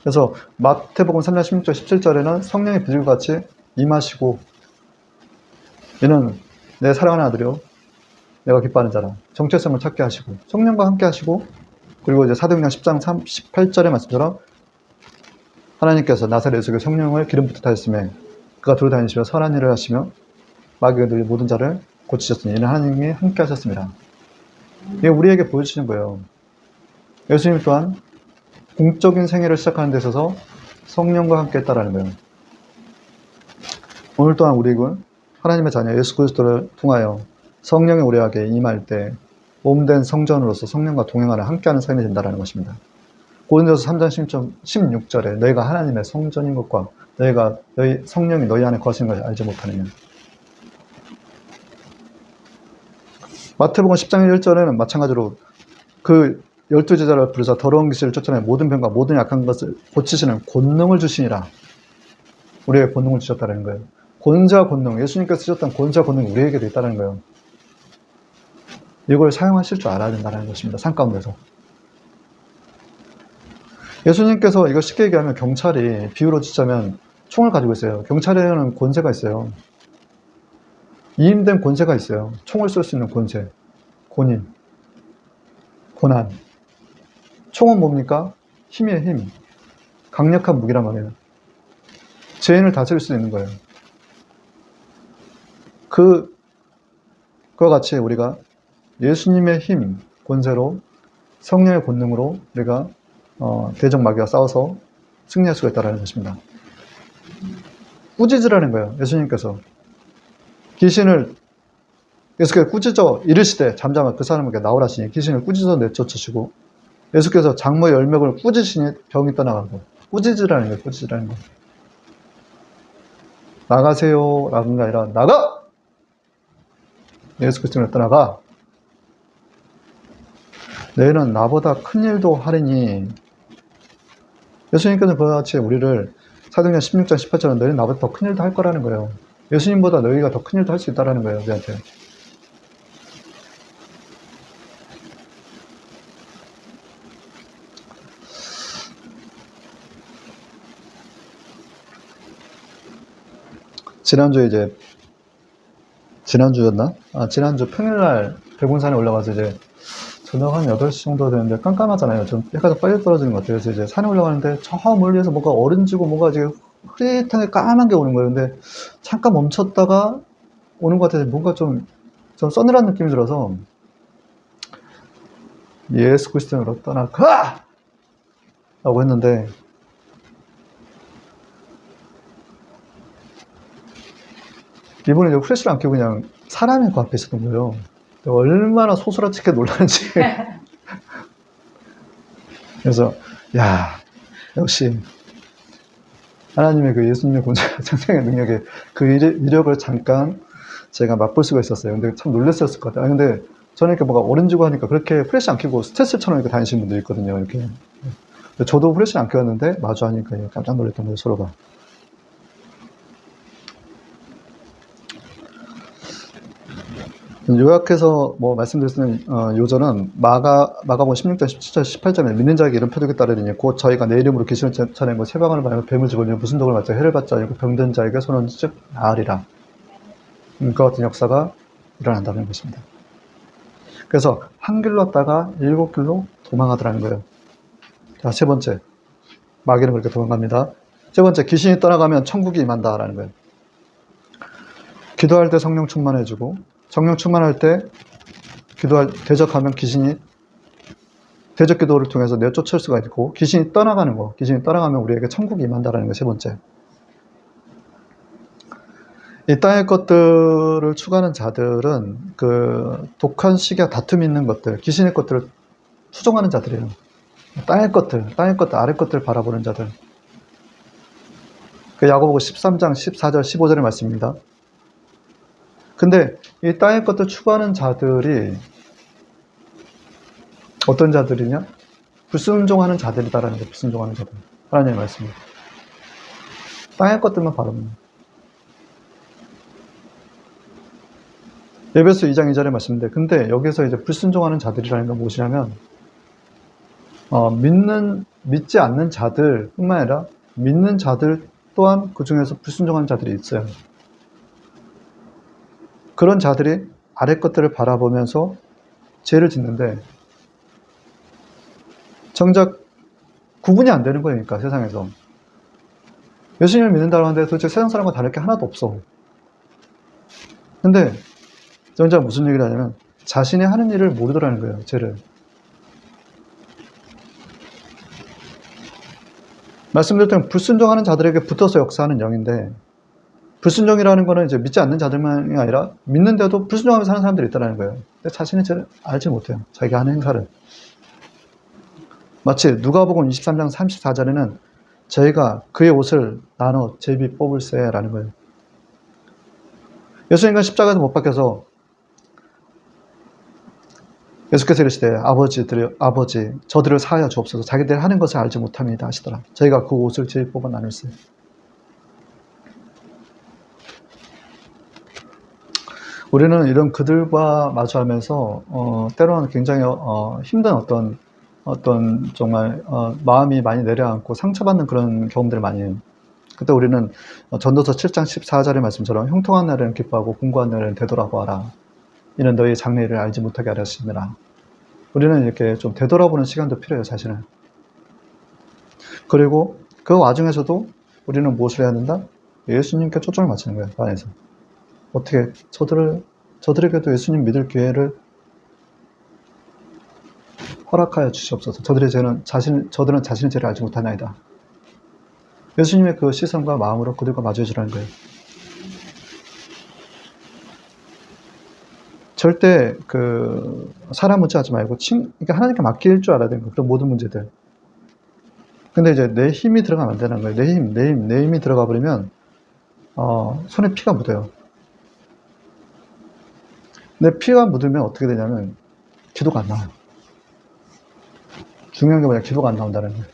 그래서 마태복음 3장 16절 17절에는 성령의 비둘기같이 임하시고 이는 내 사랑하는 아들이요 내가 기뻐하는 자라. 정체성을 찾게 하시고 성령과 함께 하시고 그리고 이제 사도행전 10장 38절의 말씀처럼 하나님께서 나사렛 예수의 성령을 기름 붓듯 하였으며 그가 돌아다니시며 선한 일을 하시며 마귀가 들린 모든 자를 고치셨으니 이는 하나님이 함께 하셨습니다. 이게 우리에게 보여주시는 거예요. 예수님 또한 공적인 생애를 시작하는 데 있어서 성령과 함께 했다라는 거예요. 오늘 또한 우리는 하나님의 자녀 예수 그리스도를 통하여 성령이 우리에게 임할 때 몸된 성전으로서 성령과 동행하는 함께하는 삶이 된다는 것입니다. 고린도서 3장 16절에 너희가 하나님의 성전인 것과 너희 성령이 너희 안에 거하시는 것을 알지 못하느냐. 마태복음 10장 1절에는 마찬가지로 그 12제자를 부르사 더러운 귀신을 쫓아내 모든 병과 모든 약한 것을 고치시는 권능을 주시니라. 우리에게 권능을 주셨다는 거예요. 권세와 권능, 예수님께서 쓰셨던 권세와 권능이 우리에게도 있다는 거예요. 이걸 사용하실 줄 알아야 된다는 것입니다. 삶 가운데서. 예수님께서 이거 쉽게 얘기하면 경찰이 비유로 치자면 총을 가지고 있어요. 경찰에는 권세가 있어요. 이임된 권세가 있어요. 총을 쏠 수 있는 권세, 권위, 권한. 총은 뭡니까? 힘이에요, 힘. 강력한 무기란 말이에요. 죄인을 다스릴 수 있는 거예요. 그와 같이 우리가 예수님의 힘, 권세로 성령의 권능으로 우리가 대적 마귀와 싸워서 승리할 수가 있다는 것입니다. 꾸짖으라는 거예요. 예수님께서 귀신을 예수께서 꾸짖어 이르시되 잠잠한 그 사람에게 나오라시니 귀신을 꾸짖어 내쫓으시고 예수께서 장모 열명을 꾸짖으시니 병이 떠나가고 꾸짖으라는 거예요. 꾸짖으라는 거. 나가세요 라는 게 아니라 나가! 예수 그리스도를 떠나가. 너희는 나보다 큰 일도 하리니. 예수님께서는 그와 같이 우리를 사도행전 16장 18절은 너희는 나보다 더 큰 일도 할 거라는 거예요. 예수님보다 너희가 더 큰 일도 할 수 있다는 거예요. 우리한테. 지난주 평일날 백운산에 올라가서 이제 저녁 한 8시 정도 되는데 깜깜하잖아요. 좀 해가 더 빨리 떨어지는 것 같아요. 그래서 이제 산에 올라가는데 저 멀리에서 뭔가 어른지고 뭔가 이제 흐릿하게 까만 게 오는 거예요. 근데 잠깐 멈췄다가 오는 것 같아서 뭔가 좀 서늘한 느낌이 들어서 예수 그리스도로 떠나가! 라고 했는데 이번에 이제 프레시를 안 켜고 그냥 사람이 그 앞에 있었던 거예요. 얼마나 소스라치게 놀랐는지. 그래서, 야, 역시, 하나님의 그 예수님의 권세와 성령의 능력에 그 이력을 잠깐 제가 맛볼 수가 있었어요. 근데 참 놀랐었을 것 같아요. 아니, 근데 저는 이렇게 뭔가 어른지고 하니까 그렇게 프레시 안 켜고 스트레스처럼 이렇게 다니시는 분들이 있거든요. 이렇게. 근데 저도 프레시 안 켰는데 마주하니까 깜짝 놀랐던 거예요, 서로가. 요약해서 뭐 말씀드릴 수 있는 요절은 마가복음 16장 17절 18절에 믿는 자에게 이런 표적이 따르리니 곧 저희가 내 이름으로 귀신을 쫓아내고 세방을 말하며 뱀을 집어내고 무슨 독을 맞자 해를 받지 않고 병든 자에게 손은 즉 나으리라. 그와 같은 역사가 일어난다는 것입니다. 그래서 한 길로 왔다가 7길로 도망하더라는 거예요. 자, 세 번째, 마귀는 그렇게 도망갑니다. 세 번째, 귀신이 떠나가면 천국이 임한다라는 거예요. 기도할 때 성령 충만해주고 성령 충만할 때 대적하면 귀신이 대적 기도를 통해서 내쫓을 수가 있고 귀신이 떠나가는 거. 귀신이 떠나가면 우리에게 천국이 임한다라는 게 세 번째. 이 땅의 것들을 추구하는 자들은 그 독한 시기와 다툼이 있는 것들, 귀신의 것들을 추종하는 자들이에요. 땅의 것들, 아래 것들을 바라보는 자들. 그 야고보서 13장 14절 15절의 말씀입니다. 근데 이 땅의 것들 추구하는 자들이 어떤 자들이냐? 불순종하는 자들이다라는 거예요. 불순종하는 자들. 하나님의 말씀입니다. 땅의 것들만 바라보는. 에베소 2장 2절의 말씀인데, 근데 여기서 이제 불순종하는 자들이라는 건 무엇이냐면, 믿지 않는 자들 뿐만 아니라 믿는 자들 또한 그 중에서 불순종하는 자들이 있어요. 그런 자들이 아래 것들을 바라보면서 죄를 짓는데 정작 구분이 안 되는 거예요. 그러니까 세상에서. 예수님을 믿는다고 하는데 도대체 세상 사람과 다를 게 하나도 없어. 근데 정작 무슨 얘기를 하냐면 자신이 하는 일을 모르더라는 거예요. 죄를. 말씀드렸던 불순종하는 자들에게 붙어서 역사하는 영인데, 불순종이라는 거는 이제 믿지 않는 자들만이 아니라 믿는데도 불순종하면서 사는 사람들이 있다는 거예요. 근데 자신이 잘 알지 못해요. 자기가 하는 행사를. 마치 누가복음 23장 34절에는 저희가 그의 옷을 나눠 제비 뽑을세라는 거예요. 예수님과 십자가에서 못 박혀서 예수께서 이르시되 아버지 저들을 사하여 주옵소서. 자기들 하는 것을 알지 못합니다 하시더라. 저희가 그 옷을 제비 뽑아 나눌세. 우리는 이런 그들과 마주하면서 때로는 굉장히 힘든 어떤 정말 마음이 많이 내려앉고 상처받는 그런 경험들을 많이 해요. 그때 우리는 전도서 7장 14절의 말씀처럼 형통한 날에는 기뻐하고 공고한 날에는 되돌아보아라. 이는 너희 장래일을 알지 못하게 하려 하심이라. 우리는 이렇게 좀 되돌아보는 시간도 필요해요, 자신을. 그리고 그 와중에서도 우리는 무엇을 해야 된다? 예수님께 초점을 맞추는 거예요, 그 안에서. 어떻게 저들에게도 예수님 믿을 기회를 허락하여 주시옵소서. 저들은 자신의 죄를 알지 못하나이다. 예수님의 그 시선과 마음으로 그들과 마주해 주라는 거예요. 절대 사람 문제하지 말고 그러니까 하나님께 맡길 줄 알아야 되는 거예요. 그런 모든 문제들. 근데 이제 내 힘이 들어가면 안 되는 거예요. 내 힘이 들어가 버리면 손에 피가 묻어요. 내 피가 묻으면 어떻게 되냐면 기도가 안 나와요. 중요한 게 뭐냐, 기도가 안 나온다는 거예요.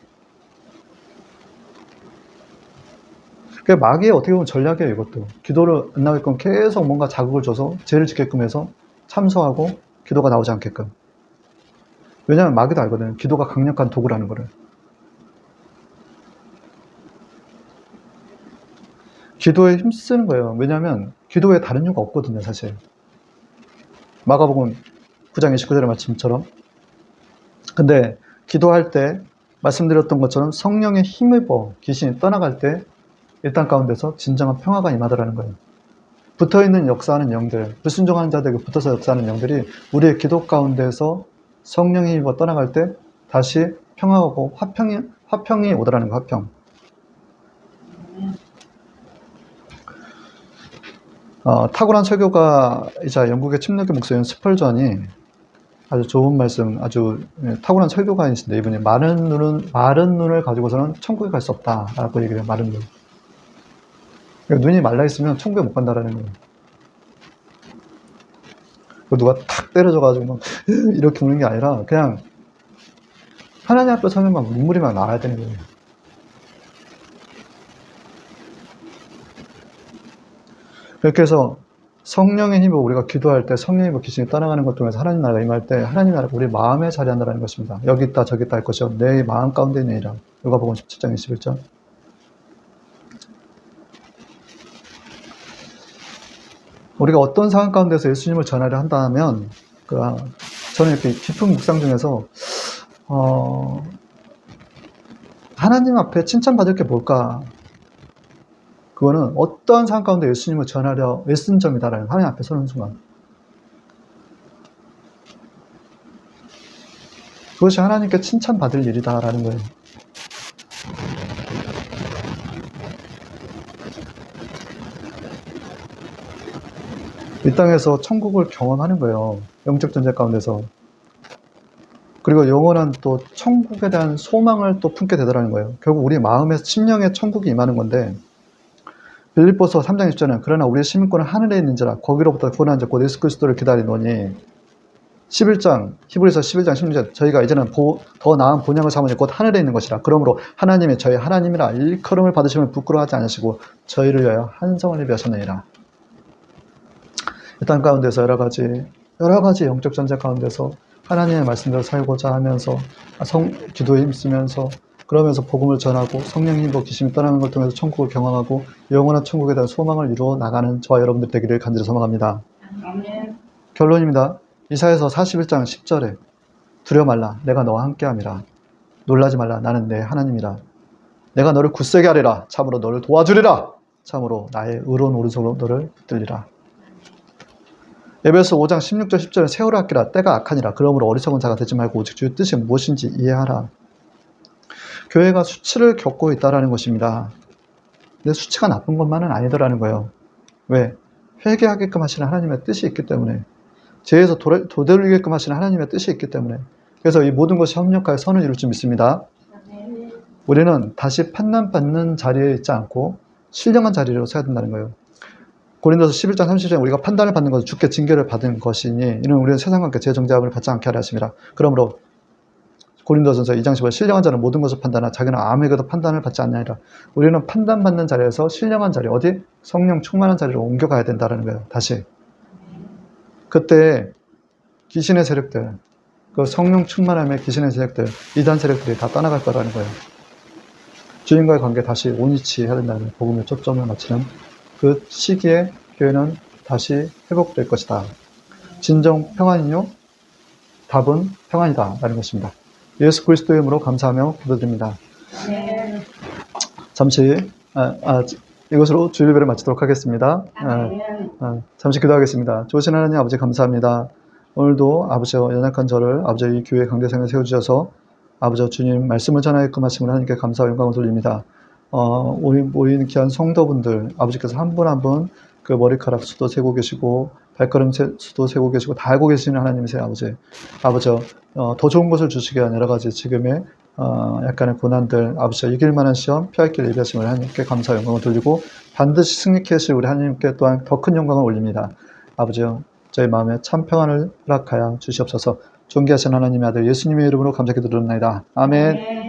그러니까 마귀의 어떻게 보면 전략이에요, 이것도. 기도를 안 나오게끔 계속 뭔가 자극을 줘서 죄를 짓게끔 해서 참소하고 기도가 나오지 않게끔. 왜냐하면 마귀도 알거든요. 기도가 강력한 도구라는 거를. 기도에 힘쓰는 거예요. 왜냐하면 기도에 다른 이유가 없거든요, 사실. 마가복음 9장 29절의 말씀처럼. 근데 기도할 때 말씀드렸던 것처럼 성령의 힘을 귀신이 떠나갈 때 이 땅 가운데서 진정한 평화가 임하더라는 거예요. 붙어있는 역사하는 영들, 불순종하는 자들에게 붙어서 역사하는 영들이 우리의 기도 가운데서 성령의 힘을 떠나갈 때 다시 평화하고 화평이 오더라는 거예요, 화평. 탁월한 설교가이자 영국의 침략의 목사인 스펄전이 아주 좋은 말씀, 아주 탁월한 설교가이신데, 이분이 마른 눈을 가지고서는 천국에 갈 수 없다라고 얘기를 해요. 마른 눈. 그러니까 눈이 말라 있으면 천국에 못 간다라는 거예요. 누가 탁 때려줘가지고 막 이렇게 우는 게 아니라 그냥 하나님 앞에 서면 막 눈물이 막 나와야 되는 거예요. 그렇게 해서 성령의 힘으로 우리가 기도할 때 성령의 힘으로 귀신이 떠나가는 것 통해서 하나님 나라가 임할 때 하나님 나라가 우리 마음에 자리한다는 것입니다. 여기 있다 저기 있다 할 것이요 내 마음 가운데 있느니라. 누가복음 17장 21절. 우리가 어떤 상황 가운데서 예수님을 전하려 한다면 저는 이렇게 깊은 묵상 중에서 하나님 앞에 칭찬받을 게 뭘까? 그거는 어떠한 상황 가운데 예수님을 전하려 애쓴 점이다라는 하나님 앞에 서는 순간. 그것이 하나님께 칭찬받을 일이다라는 거예요. 이 땅에서 천국을 경험하는 거예요. 영적 전쟁 가운데서. 그리고 영원한 또 천국에 대한 소망을 또 품게 되더라는 거예요. 결국 우리 마음에 심령에 천국이 임하는 건데, 빌립보서 3장 20절은 그러나 우리의 시민권은 하늘에 있는지라 거기로부터 구원한 자 곧 예수 그리스도를 기다리노니, 11장 히브리서 11장 16절 저희가 이제는 더 나은 본향을 삼으니 곧 하늘에 있는 것이라. 그러므로 하나님이 저희 하나님이라 일컬음을 받으시면 부끄러워하지 않으시고 저희를 위하여 한 성을 예비하셨느니라. 이 땅 가운데서 여러 가지 영적 전쟁 가운데서 하나님의 말씀대로 살고자 하면서 기도에 힘쓰면서 그러면서 복음을 전하고 성령의 힘으로 귀신이 떠나는 걸 통해서 천국을 경험하고 영원한 천국에 대한 소망을 이루어 나가는 저와 여러분들 되기를 간절히 소망합니다. 아멘. 결론입니다. 이사야서 41장 10절에 두려워 말라 내가 너와 함께함이라. 놀라지 말라 나는 내 하나님이라. 내가 너를 굳세게 하리라. 참으로 너를 도와주리라. 참으로 나의 의로운 오른손으로 너를 붙들리라. 에베소 5장 16절 10절에 세월을 아끼라 때가 악하니라. 그러므로 어리석은 자가 되지 말고 오직 주의 뜻이 무엇인지 이해하라. 교회가 수치를 겪고 있다라는 것입니다. 근데 수치가 나쁜 것만은 아니더라는 거예요. 왜? 회개하게끔 하시는 하나님의 뜻이 있기 때문에, 죄에서 도돌리게끔 하시는 하나님의 뜻이 있기 때문에, 그래서 이 모든 것이 협력하여 선을 이룰 줄 믿습니다. 아멘. 우리는 다시 판단받는 자리에 있지 않고 신령한 자리로 서야 된다는 거예요. 고린도서 11장 30절에 우리가 판단을 받는 것은 주께 징계를 받은 것이니 이는 우리는 세상과 함께 재정죄함을 받지 않게 하려 하십니다. 그러므로 고린도전서 2장 15절 신령한 자는 모든 것을 판단하나 자기는 아무에게도 판단을 받지 않느니라. 우리는 판단받는 자리에서 신령한 자리, 어디? 성령 충만한 자리로 옮겨가야 된다는 거예요. 다시. 그때 귀신의 세력들, 그 성령 충만함의 귀신의 세력들, 이단 세력들이 다 떠나갈 거라는 거예요. 주님과의 관계 다시 온이치 해야 된다는 복음의 초점을 맞추는 그 시기에 교회는 다시 회복될 것이다. 진정 평안이요? 답은 평안이다 라는 것입니다. 예수 그리스도의 이름으로 감사하며 기도드립니다. 아멘. 잠시 이것으로 주일배를 마치도록 하겠습니다. 아멘. 잠시 기도하겠습니다. 좋으신 하나님 아버지 감사합니다. 오늘도 아버지와 연약한 저를 아버지 이 교회 강대상에 세워주셔서 아버지 주님 말씀을 전하게끔 하심을 하나님께 감사와 영광을 돌립니다. 우리 모인 귀한 성도분들 아버지께서 한 분 한 분 그 머리카락 수도 세고 계시고 발걸음 수도 세고 계시고 다 알고 계시는 하나님이세요. 아버지 더 좋은 것을 주시게 한 여러 가지 지금의 약간의 고난들 아버지가 이길 만한 시험 피할 길 예비하심을 하나님께 감사와 영광을 돌리고 반드시 승리케 하실 우리 하나님께 또한 더 큰 영광을 올립니다. 아버지요 저희 마음에 참 평안을 허락하여 주시옵소서. 존귀하신 하나님의 아들 예수님의 이름으로 감사기도드립니다. 아멘.